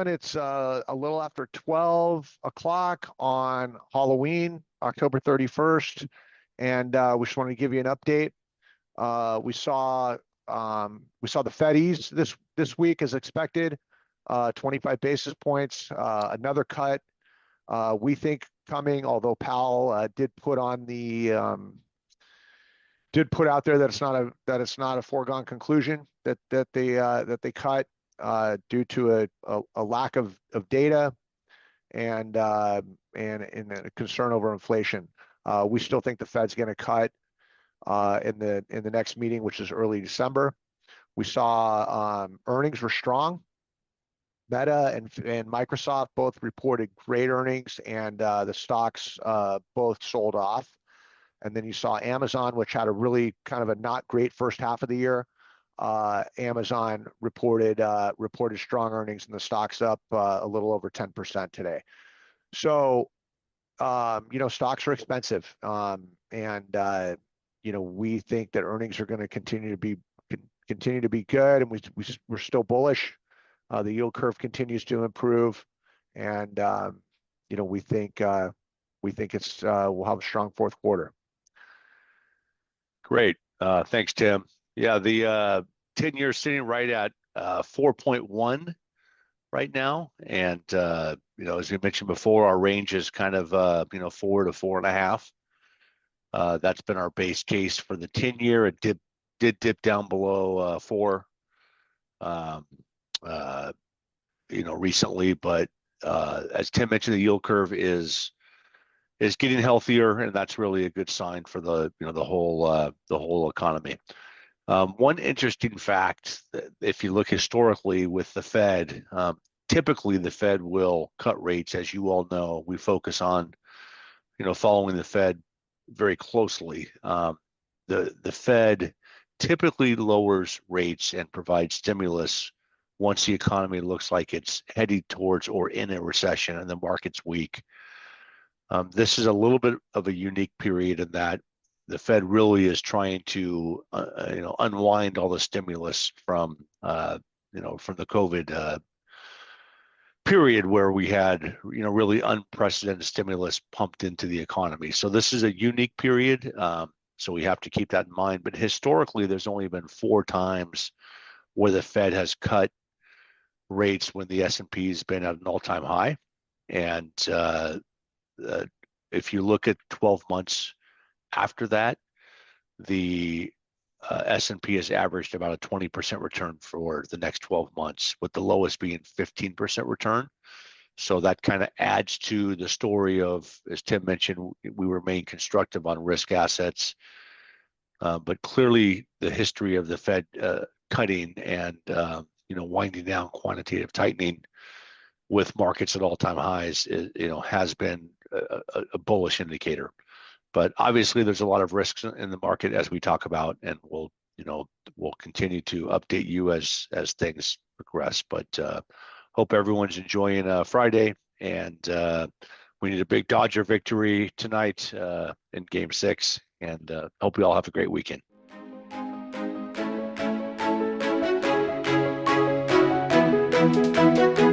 everyone. It's a little after 12 o'clock on Halloween, October 31st, and we just wanted to give you an update. We saw the Fed ease this week as expected, 25 basis points, another cut. We think coming, although Powell did put out there that it's not a foregone conclusion that they cut due to a lack of data and a concern over inflation. We still think the Fed's going to cut in the next meeting, which is early December. We saw earnings were strong. Meta and Microsoft both reported great earnings, and the stocks both sold off. And then you saw Amazon, which had a really kind of a not great first half of the year. Amazon reported strong earnings, and the stock's up a little over 10% today. So, stocks are expensive, and we think that earnings are going to continue to be good, and we're still bullish. The yield curve continues to improve, and we think it's we'll have a strong fourth quarter. Great, thanks, Tim. Yeah, the 10-year sitting right at 4.1 right now, and as we mentioned before, our range is kind of 4 to 4.5. That's been our base case for the 10-year. It did dip down below 4. Recently, but as Tim mentioned, the yield curve is getting healthier, and that's really a good sign for the whole economy. One interesting fact, if you look historically with the Fed, typically the Fed will cut rates. As you all know, we focus on following the Fed very closely. The Fed typically lowers rates and provides stimulus once the economy looks like it's heading towards or in a recession and the market's weak. This is a little bit of a unique period in that the Fed really is trying to unwind all the stimulus from the COVID period where we had really unprecedented stimulus pumped into the economy. So this is a unique period. So we have to keep that in mind. But historically, there's only been 4 times where the Fed has cut rates when the S&P has been at an all-time high. And if you look at 12 months after that, the S&P has averaged about a 20% return for the next 12 months, with the lowest being 15% return. So that kind of adds to the story of, as Tim mentioned, we remain constructive on risk assets. But clearly the history of the Fed cutting and winding down quantitative tightening with markets at all-time highs has been a bullish indicator. But obviously there's a lot of risks in the market, as we talk about, and we'll continue to update you as things progress. But hope everyone's enjoying Friday, and we need a big Dodger victory tonight in Game 6, and hope you all have a great weekend. Thank you.